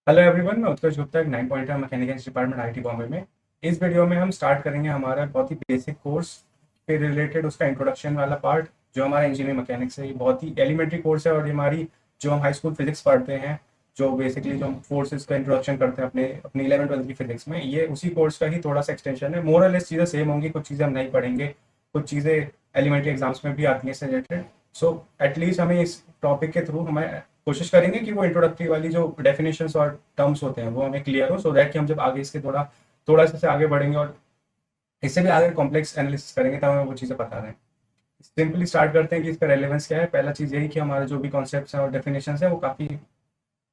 Hello everyone, मैं उत्कर्ष गुप्ता, एक 9 pointer mechanical department IT Bombay में। इस वीडियो में हम स्टार्ट करेंगे हमारा बहुत ही बेसिक कोर्स पे रिलेटेड उसका इंट्रोडक्शन वाला पार्ट। जो हमारा इंजीनियरिंग मैकेनिक्स है, ये बहुत ही एलिमेंट्री कोर्स है और ये हमारी जो हम हाई स्कूल फिजिक्स पढ़ते हैं, जो बेसिकली जो हम फोर्सेस का इंट्रोडक्शन करते हैं अपने अपनी 11th-12th की फिजिक्स में, ये उसी कोर्स का ही थोड़ा सा एक्सटेंशन है। मोर और लेस चीज़ें सेम होंगी, कुछ चीज़ें हम नहीं पढ़ेंगे, कुछ चीज़ें एलिमेंट्री एग्जाम्स में भी आती हैं इससे रिलेटेड। सो एटलीस्ट हमें इस टॉपिक के थ्रू हमें कोशिश करेंगे कि वो इंट्रोडक्टरी वाली जो डेफिनेशंस और टर्म्स होते हैं वो हमें क्लियर हो, सो दैट कि हम जब आगे इसके थोड़ा थोड़ा सा से आगे बढ़ेंगे और इससे भी आगे कॉम्प्लेक्स एनालिसिस करेंगे तब हमें वो चीज़ें पता रहें। सिंपली स्टार्ट करते हैं कि इसका रेलेवेंस क्या है। पहला चीज़ यही कि हमारे जो भी कॉन्सेप्ट्स हैं और डेफिनेशंस हैं वो काफ़ी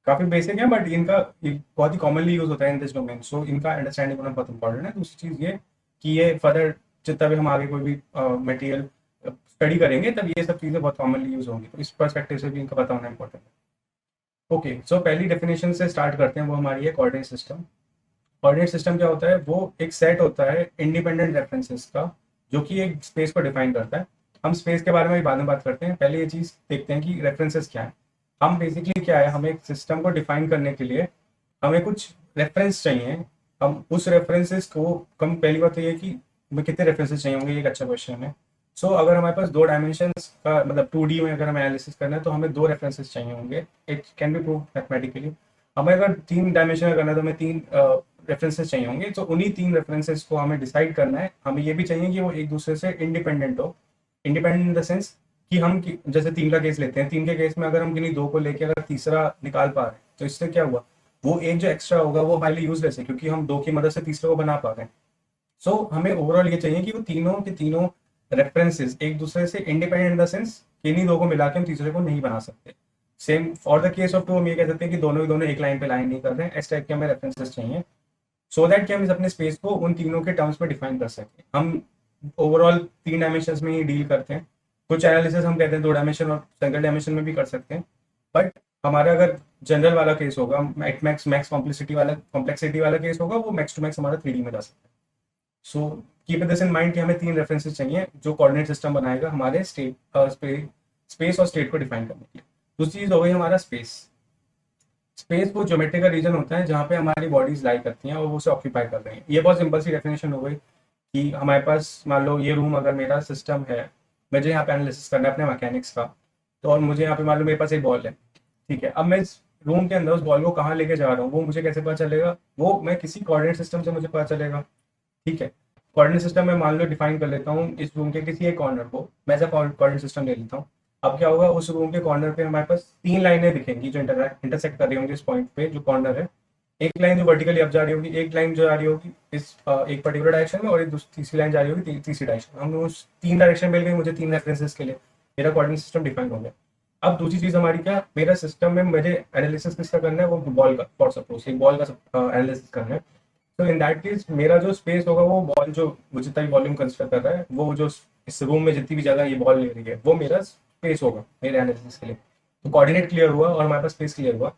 काफ़ी बेसिक है, बट इनका ये बहुत ही कॉमनली यूज होता है इन दिस डोमेन, सो इनका अंडरस्टैंडिंग होना बहुत इंपॉर्टेंट है। दूसरी चीज़ ये कि ये फर्दर जितना भी हम आगे कोई भी मटेरियल स्टडी करेंगे तब ये सब चीज़ें बहुत कॉमनली यूज होंगी, तो इस परस्पेक्टिव से भी इनका पता होना इंपॉर्टेंट है। ओके, सो पहली डेफिनेशन से स्टार्ट करते हैं, वो हमारी है कोऑर्डिनेट सिस्टम। कोऑर्डिनेट सिस्टम क्या होता है? वो एक सेट होता है इंडिपेंडेंट रेफरेंसेस का, जो कि एक स्पेस को डिफाइन करता है। हम स्पेस के बारे में भी बाद में बात करते हैं, पहले ये चीज़ देखते हैं कि रेफरेंसेस क्या है। हम बेसिकली क्या है, हमें एक सिस्टम को डिफाइन करने के लिए हमें कुछ रेफरेंस चाहिए। हम उस रेफरेंसेस को कम, पहली बात तो ये कि हमें कितने रेफरेंसेस चाहिए होंगे, ये एक अच्छा क्वेश्चन है। सो अगर हमारे पास दो डायमेंशंस का मतलब 2D में अगर हमें एनालिसिस करना है तो हमें दो रेफरेंसेस चाहिए होंगे। It can be prove mathematically. हमें अगर 3 डायमेंशन में करना है तो हमें 3 रेफरेंसेस चाहिए होंगे, तो उन्हीं 3 रेफरेंसेस को हमें डिसाइड करना है। हमें ये भी चाहिए कि वो एक दूसरे से इंडिपेंडेंट हो। इंडिपेंडेंट इन द सेंस कि जैसे 3 का केस लेते हैं, 3 के केस में अगर हम किन्हीं 2 को लेके अगर तीसरा निकाल पा रहे हैं तो इससे क्या हुआ, वो एक जो एक्स्ट्रा होगा वो हाईली यूजलेस है, क्योंकि हम 2 की मदद से तीसरे को बना पा रहे हैं। सो हमें ओवरऑल ये चाहिए कि वो तीनों के तीनों रेफरेंसेस एक दूसरे से इंडिपेंडेंट इन द सेंस कि इन्हीं दो को मिला के हम तीसरे को नहीं बना सकते। Same for the case of two, हम ये कह सकते हैं कि दोनों ही दोनों एक लाइन पे लाइन नहीं कर रहे हैं। इस टाइप के हमें रेफरेंसेस चाहिए, सो दैट कि हम इस अपने स्पेस को उन तीनों के टर्म्स में डिफाइन कर सकें। हम ओवरऑल 3 डायमेंशन में ही डील करते हैं। कुछ एनालिसिस हम कहते हैं 2 डायमेंशन और सिंगल डायमेंशन में भी कर सकते हैं, बट हमारा अगर जनरल वाला केस होगा, मैक्स मैक्स कॉम्प्लेक्सिटी वाला केस होगा, वो मैक्स टू मैक्स हमारा 3D में जा सकता है। So keep this in mind कि हमें 3 रेफरेंसेस चाहिए जो कोऑर्डिनेट सिस्टम बनाएगा हमारे स्पेस और स्टेट को डिफाइन करने के लिए। दूसरी चीज हो गई हमारा स्पेस। स्पेस वो ज्योमेट्री का रीजन होता है जहाँ पे हमारी बॉडीज लाई करती हैं और वो उसे ऑक्यूपाई कर रही हैं। ये बहुत सिंपल सी डेफिनेशन हो गई कि हमारे पास मान लो ये रूम अगर मेरा सिस्टम है, मुझे यहाँ पे एनालिसिस करना है अपने मैकेनिक्स का, तो और मुझे यहाँ पे मान लो मेरे पास एक बॉल है, ठीक है। अब मैं इस रूम के अंदर उस बॉल को कहाँ लेके जा रहा हूँ वो मुझे कैसे पता चलेगा? वो मैं किसी कोऑर्डिनेट सिस्टम से मुझे पता चलेगा, ठीक है। कोऑर्डिनेट सिस्टम में मान लो डिफाइन कर लेता हूँ इस रूम के किसी एक कॉर्नर को, मैं ऐसा कोऑर्डिनेट सिस्टम ले लेता हूँ। अब क्या होगा, उस रूम के कॉर्नर पे हमारे पास 3 लाइनें दिखेंगी जो इंटरसेक्ट कर रही होंगी इस पॉइंट पे जो कॉर्नर है। एक लाइन जो वर्टिकली अप जा रही होगी, एक लाइन जो आ रही होगी इस एक पर्टिकुलर डायरेक्शन में, और एक तीसरी लाइन जा रही होगी तीसरी डायरेक्शन। हम उस 3 डायरेक्शन मिल गई मुझे 3 रेफरेंसेस के लिए, मेरा कोऑर्डिनेट सिस्टम डिफाइन हो गया। अब दूसरी चीज हमारी क्या, मेरा सिस्टम में मुझे एनालिसिस किसका करना है, वो बॉल का, फॉर सपोज एक बॉल का एनालिसिस करना है। तो इन दैट केस मेरा जो स्पेस होगा, वो बॉल जो वो जितना भी वॉल्यूम कंसिडर कर रहा है, वो जो इस रूम में जितनी भी जगह ये बॉल ले रही है, वो मेरा स्पेस होगा मेरे एनालिसिस के लिए। तो कोऑर्डिनेट क्लियर हुआ और हमारे पास स्पेस क्लियर हुआ।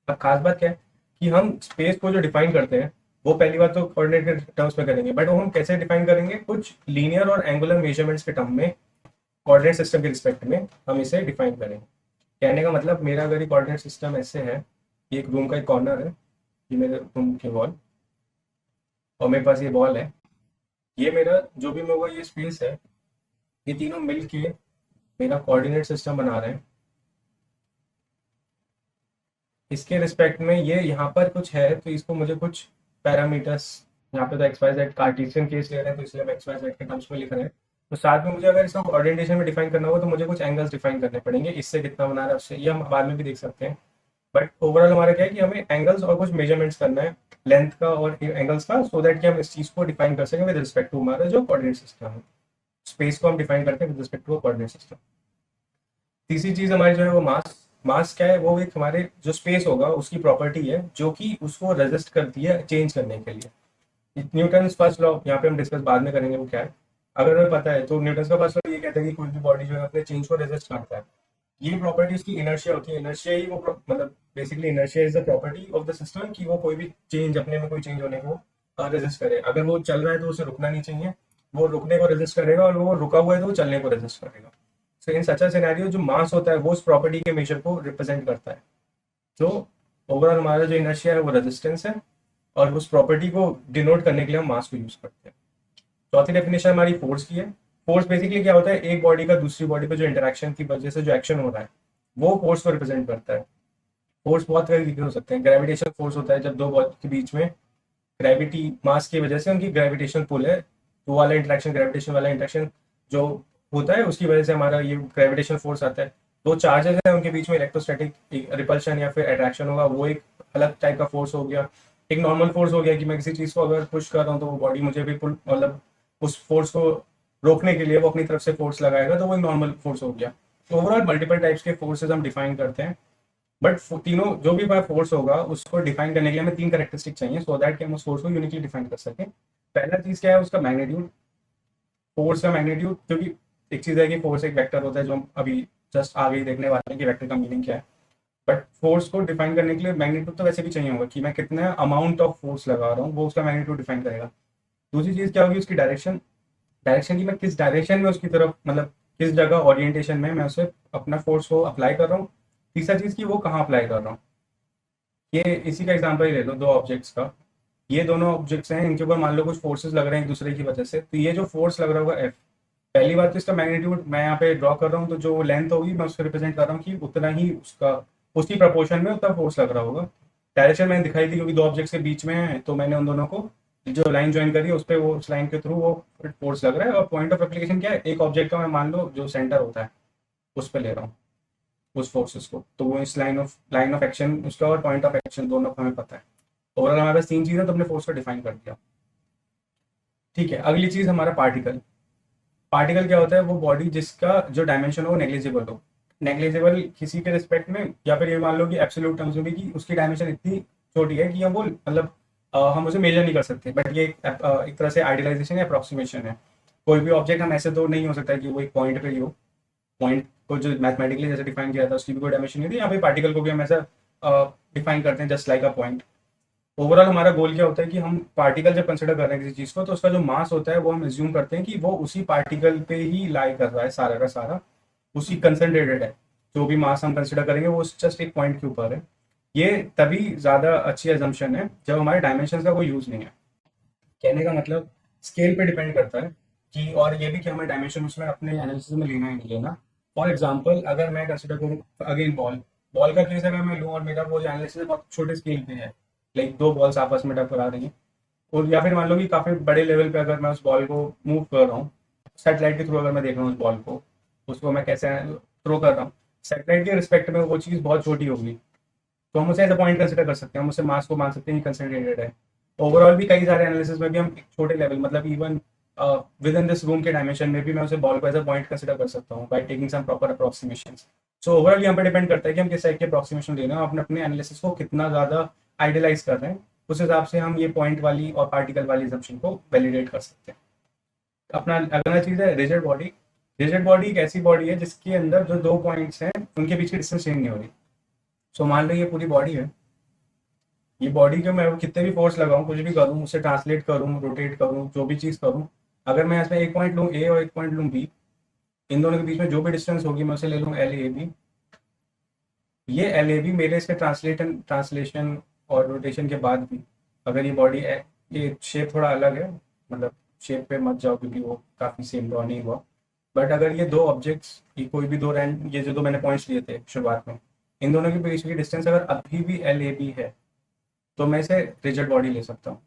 अब खास बात क्या है कि हम स्पेस को जो डिफाइन करते हैं वो पहली बात तो कोऑर्डिनेट के टर्म्स में करेंगे, बट वो हम कैसे डिफाइन करेंगे? कुछ लीनियर और एंगुलर मेजरमेंट्स के टर्म में, कोऑर्डिनेट सिस्टम के रिस्पेक्ट में हम इसे डिफाइन करेंगे। कहने का मतलब, मेरा अगर ये कोऑर्डिनेट सिस्टम ऐसे है, ये एक रूम का एक कॉर्नर है, ये मेरे रूम की वॉल, और मेरे पास ये बॉल है, ये मेरा जो भी होगा ये स्पेस है, ये तीनों मिलके मेरा कोऑर्डिनेट सिस्टम बना रहे हैं। इसके रिस्पेक्ट में ये यहाँ पर कुछ है तो इसको मुझे कुछ पैरामीटर्स, यहाँ पे तो X Y Z Cartesian case ले रहे हैं तो इसलिए हम एक्स वाई जेड के टर्म्स में लिख रहे हैं। तो साथ में मुझे अगर इसका ओरिएंटेशन में डिफाइन करना होगा तो मुझे कुछ एंगल्स डिफाइन करने पड़ेंगे, इससे कितना बना रहा है उससे, ये हम बाद में भी देख सकते हैं। बट ओवरऑल हमारा क्या है कि हमें एंगल्स और कुछ मेजरमेंट्स करना है, लेंथ का और एंगल्स का, सो दैट कि हम इस चीज को डिफाइन कर सकें विद रिस्पेक्ट टू हमारा जो कोऑर्डिनेट सिस्टम है। स्पेस को हम डिफाइन करते हैं with respect to coordinate system. तीसरी चीज हमारी जो है वो मास। मास क्या है? वो एक हमारे जो स्पेस होगा उसकी प्रॉपर्टी है जो कि उसको रेजिस्ट करती है चेंज करने के लिए। न्यूटन फर्स्ट लॉ यहाँ पे हम डिस्कस बाद में करेंगे वो क्या है। अगर हमें पता है तो न्यूटन का फर्स्ट लॉ ये कहता है कि कोई भी बॉडी जो है अपने चेंज को रेजिस्ट करता है। ये प्रॉपर्टी उसकी इनर्शिया होती है। इनर्शिया ही वो मतलब basically inertia is the property of the system कि वो कोई भी चेंज अपने में कोई चेंज होने को रेजिस्ट करे। अगर वो चल रहा है तो उसे रुकना नहीं चाहिए, वो रुकने को रेजिस्ट करेगा, और वो रुका हुआ है तो वो चलने को रेजिस्ट करेगा। सो इन सच अ सिनेरियो जो मास होता है वो उस प्रॉपर्टी के मेजर को रिप्रेजेंट करता है। तो ओवरऑल हमारा जो इनर्शिया है वो रेजिस्टेंस है, और उस प्रॉपर्टी को डिनोट करने के लिए हम मास को यूज करते हैं। चौथी डेफिनेशन हमारी फोर्स की है। फोर्स बेसिकली क्या होता है, एक बॉडी का दूसरी बॉडी पे जो इंटरेक्शन की वजह से जो एक्शन हो रहा है वो फोर्स को रिप्रेजेंट करता है। फोर्स बहुत तरीके के हो सकते हैं। ग्रेविटेशनल फोर्स होता है जब दो बॉडी के बीच में ग्रेविटी मास की वजह से उनकी ग्रेविटेशनल पुल है, तो वाला इंटरेक्शन, ग्रेविटेशन वाला इंटरेक्शन जो होता है उसकी वजह से हमारा ये ग्रेविटेशनल फोर्स आता है। दो चार्जेस हैं उनके बीच में इलेक्ट्रोस्टैटिक रिपल्शन या फिर अट्रैक्शन होगा, वो एक अलग टाइप का फोर्स हो गया। एक नॉर्मल फोर्स हो गया कि मैं किसी चीज को अगर पुश कर रहा हूँ तो वो बॉडी मुझे भी पुल, मतलब उस फोर्स को रोकने के लिए वो अपनी तरफ से फोर्स लगाएगा, तो वो एक नॉर्मल फोर्स हो गया। तो ओवरऑल मल्टीपल टाइप्स के फोर्सेज हम डिफाइन करते हैं, बट तीनों जो भी फोर्स होगा उसको डिफाइन करने के लिए हमें तीन कैरेक्टरिस्टिक चाहिए सो दैट कि हम उस फोर्स को यूनिकली डिफाइन कर सकें। पहला चीज क्या है, उसका मैग्नीट्यूड, फोर्स का मैग्नीट्यूड। क्योंकि एक चीज है कि फोर्स एक वेक्टर होता है, जो हम अभी जस्ट आगे ही देखने वाले हैं कि वेक्टर का मीनिंग क्या है। बट फोर्स को डिफाइन करने के लिए मैग्नीट्यूड तो वैसे भी चाहिए होगा कि मैं कितना अमाउंट ऑफ फोर्स लगा रहा हूँ, वो उसका मैग्नीट्यूड डिफाइन करेगा। दूसरी चीज क्या होगी, उसकी डायरेक्शन। डायरेक्शन की मैं किस डायरेक्शन में उसकी तरफ, मतलब किस जगह ओरिएंटेशन में मैं उसे अपना फोर्स को अप्लाई कर रहा हूँ। तीसरा चीज की वो कहाँ अप्लाई कर रहा हूँ। ये इसी का एग्जांपल ही ले लो, दो ऑब्जेक्ट्स का। ये दोनों ऑब्जेक्ट्स हैं, इनके ऊपर मान लो कुछ फोर्सेस लग रहे हैं एक दूसरे की वजह से, तो ये जो फोर्स लग रहा होगा एफ, पहली बात तो इसका मैग्नीट्यूड मैं यहाँ पे ड्रॉ कर रहा हूँ, तो जो लेंथ होगी मैं उसको रिप्रेजेंट कर रहा हूँ कि उतना ही उसका, उसी प्रपोर्शन में उतना फोर्स लग रहा होगा। डायरेक्शन मैंने दिखाई थी क्योंकि दो ऑब्जेक्ट्स के बीच में है, तो मैंने उन दोनों को जो लाइन ज्वाइन करी है उस पर वो उस लाइन के थ्रू वो फोर्स लग रहा है। और पॉइंट ऑफ एप्लीकेशन क्या है, एक ऑब्जेक्ट का मैं मान लो जो सेंटर होता है उस पर ले रहा हूँ उस फोर्सेस को, तो वो इस लाइन ऑफ एक्शन उसका और पॉइंट ऑफ एक्शन दोनों को हमें पता है। ओवरऑल हमारे पास तीन चीज़ें, तो हमने फोर्स को डिफाइन कर दिया। ठीक है, अगली चीज़ हमारा पार्टिकल। पार्टिकल क्या होता है, वो बॉडी जिसका जो डायमेंशन हो वो नेग्लिजिबल हो। नेग्लिजिबल किसी के रिस्पेक्ट में, या फिर ये मान लो कि एब्सोल्यूट टर्म्स में भी कि उसकी डायमेंशन इतनी छोटी है कि हम वो मतलब हम उसे मेजर नहीं कर सकते। बट ये एक तरह से आइडियलाइजेशन या अप्रॉक्सीमेशन है। कोई भी ऑब्जेक्ट हम ऐसे तो नहीं हो सकता कि वो एक पॉइंट पे ही हो। पॉइंट को जो मैथमेटिकली जैसे डिफाइन किया था उसकी भी कोई डायमेंशन नहीं थी, यहाँ पे पार्टिकल को भी हम ऐसा डिफाइन करते हैं just like a point. Overall हमारा गोल क्या होता है कि हम पार्टिकल जब कंसिडर कर रहे हैं किसी चीज़ को, तो उसका जो मास होता है वो हम एज्यूम करते हैं कि वो उसी पार्टिकल पे ही लाई कर रहा है, सारा का सारा उसी कंसंट्रेटेड है। जो भी मास हम कंसिडर करेंगे वो जस्ट एक पॉइंट के ऊपर है। ये तभी ज़्यादा अच्छी एजम्पशन है जब हमारे डायमेंशन का कोई यूज़ नहीं है। कहने का मतलब स्केल पे डिपेंड करता है कि, और ये भी कि हमें डायमेंशन उसमें अपने एनालिसिस में लेना है नहीं लेना। फॉर एग्जाम्पल अगर मैं कंसिडर करूँ अगेन बॉल, बॉल का केस अगर मैं लूँ और मेरा वो एनालिसिस बहुत छोटे स्केल पे है, लाइक दो बॉल्स आपस में टकरा रही हैं, और या फिर मान लो कि काफ़ी बड़े लेवल पे अगर मैं उस बॉल को मूव कर रहा हूँ सेटेलाइट के थ्रू, अगर मैं देख रहा हूँ उस बॉल को, उसको मैं कैसे थ्रो कर रहा हूँ सेटेलाइट के रिस्पेक्ट में, वो चीज़ बहुत छोटी होगी, तो हम उसे एज अ पॉइंट कंसिडर कर सकते हैं, हम उसे मास को मान सकते हैं कंसंट्रेटेड है। ओवरऑल भी कई सारे एनालिसिस में भी हम एक छोटे लेवल, मतलब even with in this room के डायमेंशन में भी मैं उसे बॉल को एज अ पॉइंट कंसिडर कर सकता हूँ by taking some proper approximation. So overall यहाँ पर डिपेंड करता है कि हम किस टाइप के अप्रोक्सीमेशन ले रहे हैं, अपने अपने एनालिसिस को कितना ज़्यादा आइडियलाइज कर रहे हैं, उस हिसाब से हम ये पॉइंट वाली और पार्टिकल वाली assumption को वैलिडेट कर सकते हैं। अपना अगला चीज़ है रिजिड बॉडी। रिजिड बॉडी एक ऐसी बॉडी है जिसके अंदर जो दो पॉइंट्स हैं उनके बीच की डिस्टेंस चेंज नहीं हो रही। सो मान लो ये पूरी बॉडी है, ये बॉडी को मैं कितने भी फोर्स लगाऊं, कुछ भी करूं, उसे ट्रांसलेट करूं, रोटेट करूं, जो भी चीज़ करूं, अगर मैं इसमें एक पॉइंट लूँ ए और एक पॉइंट लूँ बी, इन दोनों के बीच में जो भी डिस्टेंस होगी मैं उसे ले लूँ एल ए बी। ये एल ए बी मेरे इसके ट्रांसलेशन और रोटेशन के बाद भी, अगर ये बॉडी, ये शेप थोड़ा अलग है, मतलब शेप पे मत जाओ क्योंकि वो काफ़ी सेम ड्रॉ नहीं हुआ, बट अगर ये दो ऑब्जेक्ट्स, ये कोई भी दो रैंड, ये जो दो मैंने पॉइंट्स लिए थे शुरुआत में, इन दोनों के बीच की डिस्टेंस अगर अभी भी एल ए बी है तो मैं इसे रिजिड बॉडी ले सकता हूँ।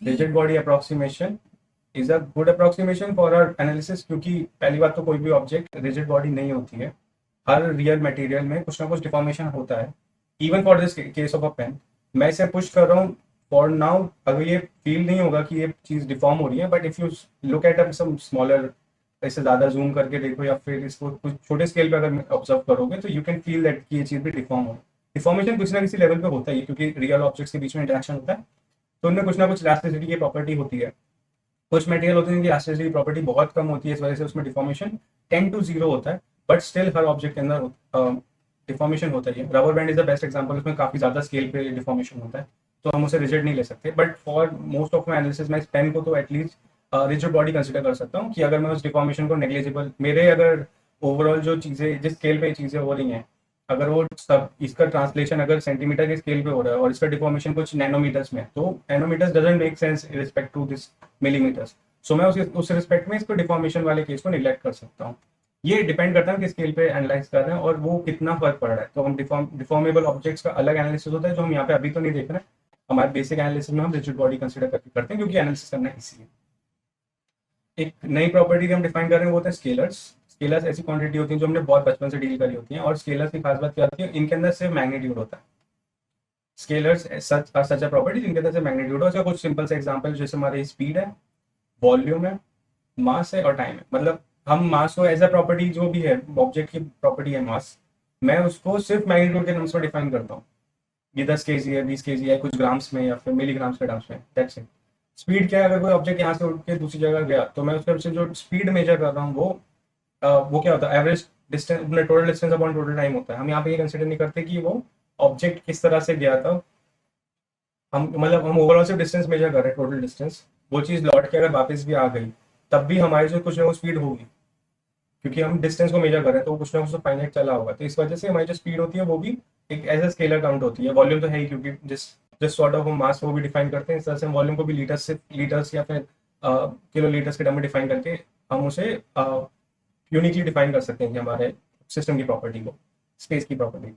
Rigid body approximation is a good approximation for our analysis, क्योंकि पहली बात तो कोई भी ऑब्जेक्ट रिजिड बॉडी नहीं होती है, हर रियल मटेरियल में कुछ ना कुछ डिफॉर्मेशन होता है। Even for this case of a pen, मैं इसे पुश कर रहा हूँ फॉर नाउ, अगर ये फील नहीं होगा कि ये चीज़ डिफॉर्म हो रही है, but if you look at some smaller, इसे ज़्यादा जूम करके देखो या फिर इसको कुछ छोटे स्केल पे अगर ऑब्जर्व करोगे तो यू कैन फील दैट कि ये चीज़ भी डिफॉर्म हो। डिफॉर्मेशन कुछ ना किसी लेवल पे होता ही है क्योंकि रियल ऑब्जेक्ट्स के बीच में इंटरेक्शन होता है, तो उनमें कुछ ना कुछ इलास्टिसिटी की प्रॉपर्टी होती है। कुछ मटेरियल होते हैं जिनकी इलास्टिसिटी प्रॉपर्टी बहुत कम होती है, इस वजह से उसमें डिफॉर्मेशन 10 to 0 होता है, बट स्टिल हर ऑब्जेक्ट के अंदर डिफॉर्मेशन होता है। Rubber band is the best example, उसमें काफ़ी ज़्यादा स्केल पे डिफॉर्मेशन होता है, तो हम उसे रिजिड नहीं ले सकते। But for most of my analysis मैं इस पेन को तो एटलीस्ट रिजिड बॉडी कंसिडर कर सकता हूँ कि अगर मैं उस डिफॉर्मेशन को नेग्लिजिबल, मेरे अगर ओवरऑल जो चीज़ें जिस स्केल पे चीज़ें हो रही हैं अगर वो सब इसका ट्रांसलेशन अगर सेंटीमीटर के स्केल पे हो रहा है और इसका डिफॉर्मेशन कुछ नैनोमीटर्स में है, तो nanometres doesn't make sense respect to this millimetres. So मैं उस रिस्पेक्ट में इसको डिफॉर्मेशन वाले केस को निगलेक्ट कर सकता हूँ। ये डिपेंड करता है कि स्केल पे एनालाइज कर रहे हैं और वो कितना फर्क पड़ रहा है। तो हम डिफॉर्मेबल ऑब्जेक्ट्स का अलग एनालिसिस होता है जो हम यहाँ पे अभी तो नहीं देख रहे हैं। हमारे बेसिक एनालिसिस में हम रिजिड बॉडी कंसिडर करके करते हैं क्योंकि एनालिसिस करना इसी एक नई प्रॉपर्टी हम डिफाइन कर रहे हैं वो होता है स्केलर्स। स्केलर्स ऐसी क्वांटिटी होती हैं जो हमने बहुत बचपन से डील करी होती हैं, और स्केलर्स की खास बात क्या होती है, इनके अंदर सिर्फ मैग्नीट्यूड होता है। स्केलर्स सच अ प्रॉपर्टी जिनके अंदर सिर्फ मैग्नीट्यूड हो। इसका कुछ सिंपल से एग्जांपल जैसे हमारी स्पीड है, वॉल्यूम है, मास है और टाइम है। मतलब हम मास को एज अ प्रॉपर्टी जो भी है ऑब्जेक्ट की प्रॉपर्टी है मास, मैं उसको सिर्फ मैग्नीट्यूड के टर्म्स में डिफाइन करता हूँ। ये 10 kg है, 20 kg है, कुछ ग्राम्स में या फिर मिलीग्राम्स के टर्म्स में, दैट्स इट। स्पीड क्या है, अगर कोई ऑब्जेक्ट यहाँ से उठ के दूसरी जगह गया तो मैं उसके से जो स्पीड मेजर कर रहा हूँ वो क्या होता है, average distance total distance upon total time होता है। हम यहाँ पे ये कंसिडर नहीं करते कि वो ऑब्जेक्ट किस तरह से गया था। हम ओवरऑल सिर्फ डिस्टेंस मेजर कर रहे हैं, टोटल डिस्टेंस। वो चीज़ लौट के अगर वापस भी आ गई तब भी हमारी जो कुछ ना कुछ स्पीड होगी, क्योंकि हम डिस्टेंस को मेजर कर रहे हैं, तो वो कुछ ना कुछ तो फाइनाइट चला होगा। तो इस वजह से हमारी जो स्पीड होती है वो भी एक एज अ स्केलर काउंट होती है। वॉल्यूम तो है ही, क्योंकि जिस जिस सॉर्ट ऑफ हम मास वो भी डिफाइन करते हैं, इस तरह से हम वॉल्यूम को भी लीटर्स या फिर किलो लीटर्स के टर्म में डिफाइन करके हम उसे यूनिकली डिफाइन कर सकते हैं कि हमारे सिस्टम की प्रॉपर्टी को, स्पेस की प्रॉपर्टी।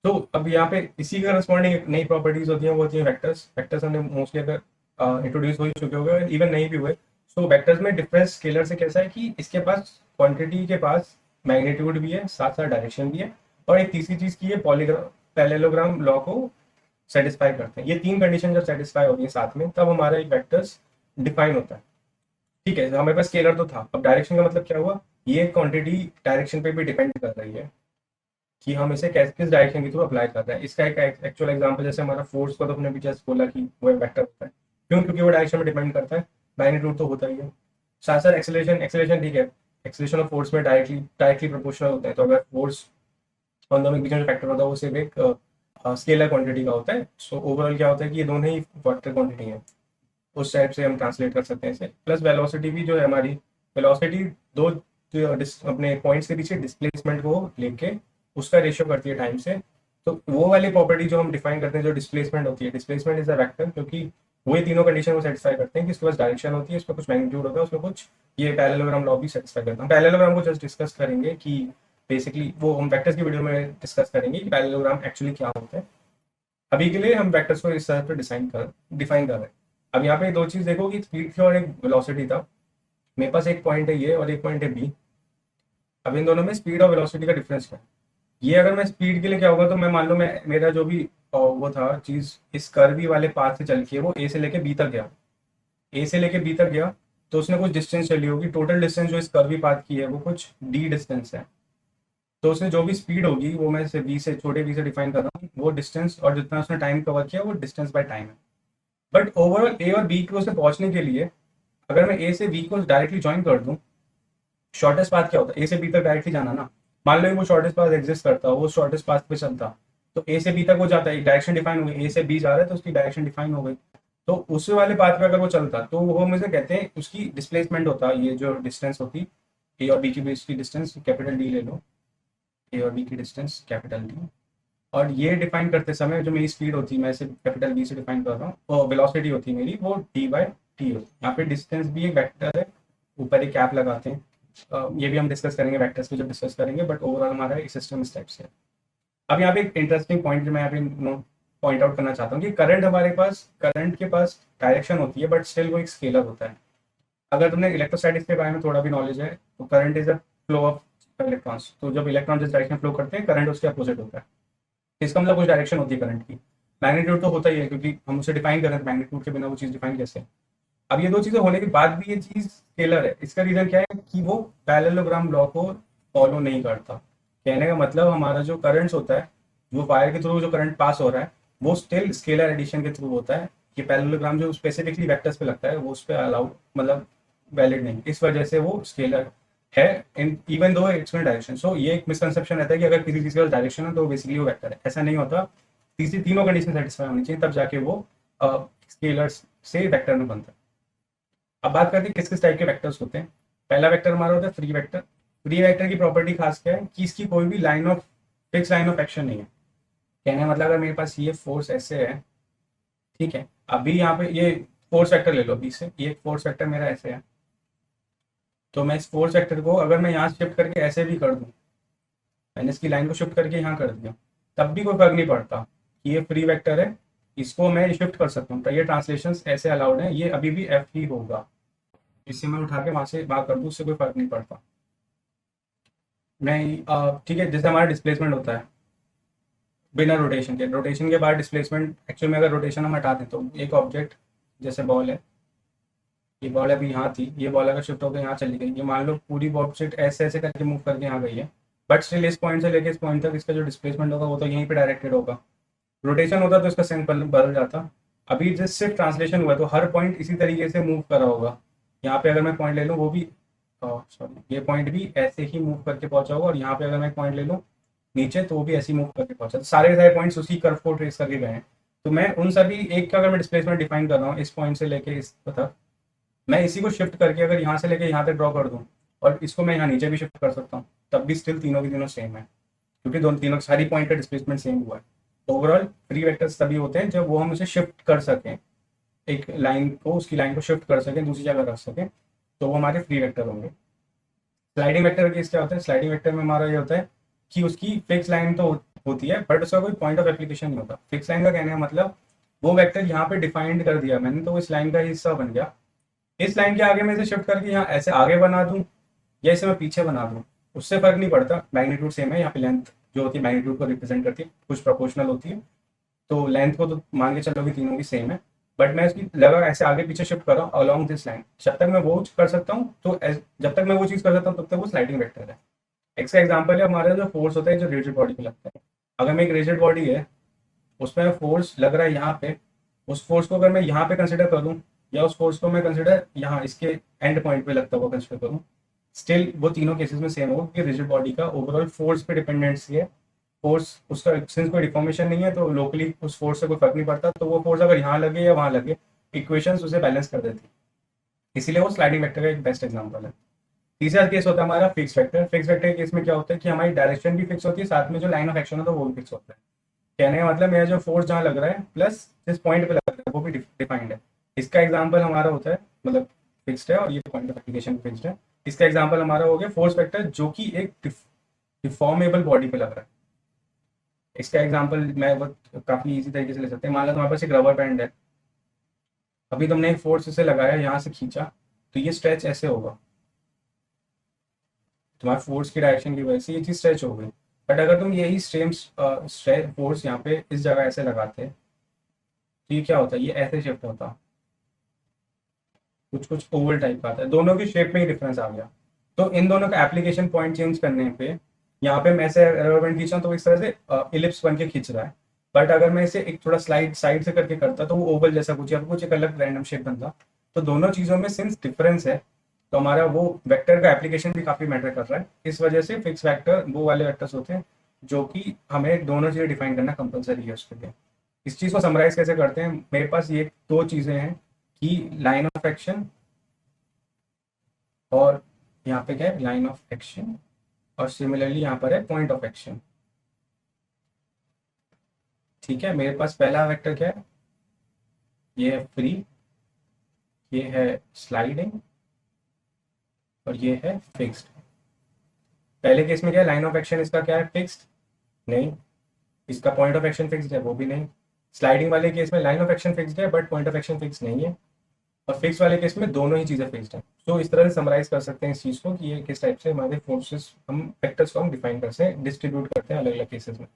तो अब यहाँ पे इसी के करस्पॉन्डिंग नई प्रॉपर्टीज होती हैं, वो होती है वेक्टर्स। वेक्टर्स हमने मोस्टली अगर इंट्रोड्यूस हो ही चुके होंगे, इवन नहीं भी हुए। सो वेक्टर्स में डिफरेंस स्केलर से कैसा है कि इसके पास क्वांटिटी के पास मैग्नीट्यूड भी है, साथ साथ डायरेक्शन भी है, और एक तीसरी चीज की है पैरेललोग्राम लॉ को सेटिस्फाई करते हैं। ये तीन कंडीशन जब सेटिस्फाई होती है साथ में, तब हमारा एक वेक्टर्स डिफाइन होता है। ठीक है, हमारे पास स्केलर तो था, अब डायरेक्शन का मतलब क्या हुआ, ये क्वांटिटी डायरेक्शन पे भी डिपेंड कर रही है कि हम इसे किस डायरेक्शन के थ्रू अप्लाई कर रहे हैं। इसका एक एक्चुअल एग्जांपल जैसे हमारा फोर्स को तो हमने भी जस्ट बोला कि वो एक वेक्टर होता है। क्यों? क्योंकि वो डायरेक्शन में डिपेंड करता है, मैग्नीट्यूड तो होता ही है। साथ साथ एक्सेलरेशन एक्सेलरेशन ठीक है, एक्सेलरेशन और फोर्स में डायरेक्टली प्रोपोर्शनल होता है। तो अगर फोर्स और दोनों के बीच में जो फैक्टर होता है वो सिर्फ एक स्केलर क्वांटिटी का होता है। सो ओवरऑल क्या होता है कि ये दोनों ही वेक्टर क्वांटिटी है, उस टाइप से हम ट्रांसलेट कर सकते हैं इसे। प्लस वेलोसिटी भी जो है हमारी, वेलोसिटी दो अपने पॉइंट्स के पीछे डिस्प्लेसमेंट को लेके उसका रेशियो करती है टाइम से। तो वो वाली प्रॉपर्टी जो हम डिफाइन करते हैं, जो डिस्प्लेसमेंट होती है, डिस्प्लेसमेंट इज अ वेक्टर, क्योंकि वही तीनों कंडीशन को सेटिस्फाई करते हैं कि इसके पास डायरेक्शन होती है, इसमें कुछ मैग्नीट्यूड होता है, उसमें कुछ ये पैरेललोग्राम लॉ भी सेटिस्फाई करता है। पैरेललोग्राम को जस्ट डिस्कस करेंगे कि बेसिकली वो हम वेक्टर्स की वीडियो में डिस्कस करेंगे कि पैरेललोग्राम एक्चुअली क्या होता है। अभी के लिए हम वेक्टर्स को इस तरह पे डिफाइन कर रहे हैं। अब यहाँ पे दो चीज देखो कि स्पीड थी और एक वेलोसिटी था। मेरे पास एक पॉइंट है ये और एक पॉइंट है बी। अब इन दोनों में स्पीड और वेलोसिटी का डिफरेंस क्या है। ये अगर मैं स्पीड के लिए क्या होगा, तो मैं मान लो मैं मेरा जो भी वो था चीज इस कर्वी वाले पाथ से चल के वो ए से लेके बी तक गया। ए से लेके बी तक गया तो उसने कुछ डिस्टेंस चली होगी। टोटल डिस्टेंस जो इस कर्वी पाथ की है वो कुछ डी डिस्टेंस है। तो उसने जो भी स्पीड होगी वो मैं से बी से, छोटे बी से डिफाइन कर रहा हूँ, वो डिस्टेंस और जितना उसने टाइम कवर किया वो डिस्टेंस बाय टाइम है। बट ओवरऑल ए और बी को उससे पहुंचने के लिए अगर मैं ए से बी को डायरेक्टली ज्वाइन कर दूं, शॉर्टेस्ट पाथ क्या होता है, ए से बी तक डायरेक्टली जाना ना। मान लो वो शॉर्टेस्ट पाथ एग्जिस्ट करता, वो शॉर्टेस्ट पाथ पे चलता, तो ए से बी तक वो जाता है, डायरेक्शन डिफाइन हो गई। ए से बी जा रहा है तो उसकी डायरेक्शन डिफाइन हो गई। तो उस वाले पाथ पे अगर वो चलता तो वो मुझे कहते हैं उसकी डिस्प्लेसमेंट होता, ये जो डिस्टेंस होती ए और बी के बीच की डिस्टेंस, कैपिटल डी ले लो, ए और बी की डिस्टेंस कैपिटल डी। और ये डिफाइन करते समय जो मेरी स्पीड होती है, मैं इसे कैपिटल बी से डिफाइन कर रहा हूँ, और वेलोसिटी होती है मेरी वो डी बाई टी होती है। यहाँ पे डिस्टेंस भी एक वेक्टर है, ऊपर एक कैप लगाते हैं। ये भी हम डिस्कस करेंगे वेक्टर्स पे जब डिस्कस करेंगे, बट ओवरऑल हमारा सिस्टम इस टाइप से है। अब यहाँ पे एक इंटरेस्टिंग पॉइंट जो मैं यहाँ पे पॉइंट आउट करना चाहता हूँ कि करंट के पास डायरेक्शन होती है, बट स्टिल वो एक स्केलर होता है। अगर तुमने इलेक्ट्रोस्टैटिक्स के बारे में थोड़ा भी नॉलेज है, तो current is a flow of electrons. तो जब इलेक्ट्रॉन जिस डायरेक्शन फ्लो करते हैं, करंट उसके अपोजिट होता है। इसका मतलब कुछ डायरेक्शन होती है करंट की। मैग्नीट्यूड तो होता ही है, क्योंकि हम उसे डिफाइन कर रहे हैं, मैग्नीट्यूड के बिना वो चीज़ डिफाइन कैसे है। अब ये दो चीजें होने के बाद भी ये चीज स्केलर है। इसका रीजन क्या है कि वो पैरेललोग्राम लॉ को फॉलो नहीं करता। कहने का मतलब हमारा जो करंट्स होता है, वो वायर के थ्रू जो करंट पास हो रहा है, वो स्टिल स्केलर एडिशन के थ्रू होता है। ये पैरेललोग्राम जो स्पेसिफिकली वेक्टर्स पे लगता है वो उस पर अलाउड, मतलब वैलिड नहीं, इस वजह से वो स्केलर है इन इवन दो इट्स में डायरेक्शन। सो ये एक मिसकंसेप्शन रहता है कि अगर किसी चीज का डायरेक्शन है तो बेसिकली वो वेक्टर है। ऐसा नहीं होता, तीनों कंडीशन सेटिस्फाई होनी चाहिए तब जाके वो स्केलर्स से वेक्टर में बनता है। अब बात करते हैं किस किस टाइप के वेक्टर्स होते हैं। पहला वेक्टर हमारा होता है फ्री वेक्टर। फ्री वेक्टर की प्रॉपर्टी खास क्या है कि इसकी कोई भी line of fix line of action नहीं है। कहने का मतलब अगर मेरे पास ये फोर्स ऐसे है, ठीक है, अभी यहाँ पे ये फोर्स वेक्टर ले लो, अभी से ये फोर्स वेक्टर मेरा ऐसे है, तो मैं इस फोर्स वेक्टर को अगर मैं यहाँ शिफ्ट करके ऐसे भी कर दूँ, मैंने इसकी लाइन को शिफ्ट करके यहाँ कर दिया, तब भी कोई फर्क नहीं पड़ता कि ये फ्री वेक्टर है, इसको मैं शिफ्ट कर सकता हूँ। तो ये ट्रांसलेशन ऐसे अलाउड है, ये अभी भी एफ ही होगा। इससे मैं उठा के वहाँ से बात कर दूँ, उससे कोई फर्क नहीं पड़ता। मैं ठीक है, जैसे हमारा डिस्प्लेसमेंट होता है बिना रोटेशन के बाद डिस्प्लेसमेंट, एक्चुअल में अगर रोटेशन हम हटा दें तो एक ऑब्जेक्ट जैसे बॉल है, ये बॉल अभी यहाँ थी, ये बॉल अगर शिफ्ट होकर यहाँ चली गई, ये मान लो पूरी ऑब्जेक्ट ऐसे ऐसे करके मूव करके यहाँ गई है, बट स्टिल इस पॉइंट से लेके इस पॉइंट तक इसका जो डिस्प्लेसमेंट होगा वो तो यहीं पे डायरेक्टेड होगा। रोटेशन होता तो इसका सेंस बदल जाता। अभी जस्ट सिर्फ ट्रांसलेशन हुआ तो हर पॉइंट इसी तरीके से मूव करा होगा। यहाँ पे अगर मैं पॉइंट ले लूँ वो भी, सॉरी, ये पॉइंट भी ऐसे ही मूव करके पहुंचा होगा, और यहाँ पे अगर मैं पॉइंट ले लूँ नीचे तो वो भी ऐसे ही मूव करके पहुंचा। तो सारे सारे पॉइंट्स उसी कर्व को ट्रेस करके गए हैं। तो मैं उन सभी एक का अगर मैं डिस्प्लेसमेंट डिफाइन कर रहा हूँ इस पॉइंट से लेके इस तक, मैं इसी को शिफ्ट करके अगर यहाँ से लेके यहाँ तक ड्रॉ कर दूँ और इसको मैं यहाँ नीचे भी शिफ्ट कर सकता हूँ, तब भी स्टिल तीनों की तीनों सेम है, क्योंकि दोनों तीनों सारी पॉइंट का डिस्प्लेसमेंट सेम हुआ है। ओवरऑल फ्री वेक्टर्स तभी होते हैं जब वो हम उसे शिफ्ट कर सकें, एक लाइन को, उसकी लाइन को शिफ्ट कर सकें, दूसरी जगह रख सकें, तो वो हमारे फ्री वेक्टर होंगे। स्लाइडिंग वेक्टर का केस क्या होता है? स्लाइडिंग वेक्टर में हमारा ये होता है कि उसकी फिक्स लाइन तो होती है बट उसका कोई पॉइंट ऑफ एप्लीकेशन नहीं होता। फिक्स लाइन का कहने का मतलब वो वेक्टर यहाँ पे डिफाइंड कर दिया मैंने, तो वो इस लाइन का हिस्सा बन गया। इस लाइन के आगे मैं इसे शिफ्ट करके यहाँ ऐसे आगे बना दूँ या इसे मैं पीछे बना दूँ, उससे फर्क नहीं पड़ता, मैग्नीट्यूड सेम है। यहाँ पे लेंथ जो होती है मैग्नीट्यूड को रिप्रेजेंट करती है, कुछ प्रोपोर्शनल होती है, तो लेंथ को तो मान के चलो कि तीनों की सेम है, बट मैं इसकी लगा ऐसे आगे पीछे शिफ्ट कर रहा हूँ अलॉन्ग दिस लाइन। जब तक मैं वो कर सकता हूँ तो जब तक मैं वो चीज़ कर सकता हूँ तब तक वो स्लाइडिंग वेक्टर है। इसका एग्जाम्पल है हमारा जो फोर्स होता है जो रिजिड बॉडी पे लगता है। अगर मैं एक रिजिड बॉडी है उसमें फोर्स लग रहा है यहाँ पे, उस फोर्स को अगर मैं यहाँ पे कंसिडर करूँ या उस फोर्स को मैं कंसिडर यहाँ इसके एंड पॉइंट पे लगता हुआ कंसिडर करूँ, स्टिल वो तीनों केसेस में सेम होगा कि रिजिड बॉडी का ओवरऑल फोर्स पे डिपेंडेंसी है। फोर्स उसका सिंस कोई डिफॉर्मेशन नहीं है तो लोकली उस फोर्स से कोई फर्क नहीं पड़ता, तो वो फोर्स अगर यहाँ लगे या वहाँ लगे इक्वेशंस उसे बैलेंस कर देती, इसीलिए वो स्लाइडिंग वेक्टर का एक बेस्ट एग्जांपल है। तीसरा केस होता है हमारा फिक्स वेक्टर। फिक्स वेक्टर के केस में क्या होता है कि हमारी डायरेक्शन भी फिक्स होती है, साथ में जो लाइन ऑफ एक्शन होता है वो भी फिक्स होता है। कहने का मतलब मेरा जो फोर्स जहाँ लग रहा है प्लस जिस पॉइंट पे लग रहा है वो भी डिफाइंड है। इसका एग्जाम्पल हमारा होता है, मतलब फिक्स्ड है और ये पॉइंट ऑफ एप्लीकेशन फिक्स्ड है। इसका एग्जाम्पल हमारा हो गया फोर्स वेक्टर जो कि एक डिफॉर्मेबल बॉडी पे लग रहा है। इसका एग्जाम्पल मैं वो काफी इजी तरीके से ले सकते हैं। मान लो तुम्हारे पास एक रबर बैंड है, अभी तुमने एक फोर्स इसे लगाया, यहाँ से खींचा, तो ये स्ट्रेच ऐसे होगा, तुम्हारे फोर्स की डायरेक्शन की वजह से ये चीज स्ट्रेच हो गई। बट अगर तुम यही सेम फोर्स यहाँ पे इस जगह ऐसे लगाते तो ये क्या होता है, ये ऐसे शिफ्ट होता, कुछ कुछ ओवल टाइप का आता है। दोनों की शेप में ही डिफरेंस आ गया। तो इन दोनों का एप्लीकेशन पॉइंट चेंज करने पे यहाँ पे मैं ऐसे रबर बैंड खींचा तो इस तरह से इलिप्स बन के खींच रहा है, बट अगर मैं इसे एक थोड़ा स्लाइड साइड से करके करता तो वो ओवल जैसा कुछ या कुछ एक अलग रैंडम शेप बनता। तो दोनों चीज़ों में सिंस डिफरेंस है तो हमारा वो वेक्टर का एप्लीकेशन भी काफ़ी मैटर कर रहा है। इस वजह से फिक्स वेक्टर वो वाले वेक्टर्स होते हैं जो कि हमें दोनों चीज़ें डिफाइन करना कंपलसरी है उसके लिए। इस चीज़ को समराइज कैसे करते हैं, मेरे पास ये दो चीज़ें हैं कि लाइन ऑफ एक्शन और यहाँ पे क्या है लाइन ऑफ एक्शन, और सिमिलरली यहाँ पर है पॉइंट ऑफ एक्शन। ठीक है, मेरे पास पहला वेक्टर क्या है, ये है फ्री, ये है स्लाइडिंग और ये है फिक्स्ड। पहले केस में क्या है, लाइन ऑफ एक्शन इसका क्या है फिक्स्ड नहीं, इसका पॉइंट ऑफ एक्शन फिक्स्ड है वो भी नहीं। स्लाइडिंग वाले केस में लाइन ऑफ एक्शन फिक्स्ड है but point of action fix नहीं है, और फिक्स वाले केस में दोनों ही चीज़ें फिक्स्ड हैं। तो इस तरह से समराइज कर सकते हैं इस चीज़ को कि ये किस टाइप से हमारे फोर्सेस हम वेक्टर्स को हम डिफाइन करते हैं, डिस्ट्रीब्यूट करते हैं अलग अलग केसेस में।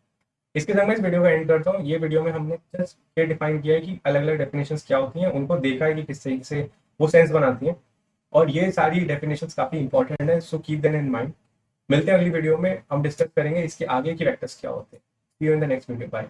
इसके साथ मैं इस वीडियो का एंड करता हूँ। ये वीडियो में हमने जस्ट ये डिफाइन किया है कि अलग अलग डेफिनेशंस क्या होती हैं, उनको देखा है कि किस तरीके से वो सेंस बनाती हैं, और ये सारी डेफिनेशंस काफ़ी इंपॉर्टेंट है, so keep them in mind. मिलते हैं अगली वीडियो में, हम डिस्कस करेंगे इसके आगे की वेक्टर्स क्या होते हैं। See you in the next video, bye.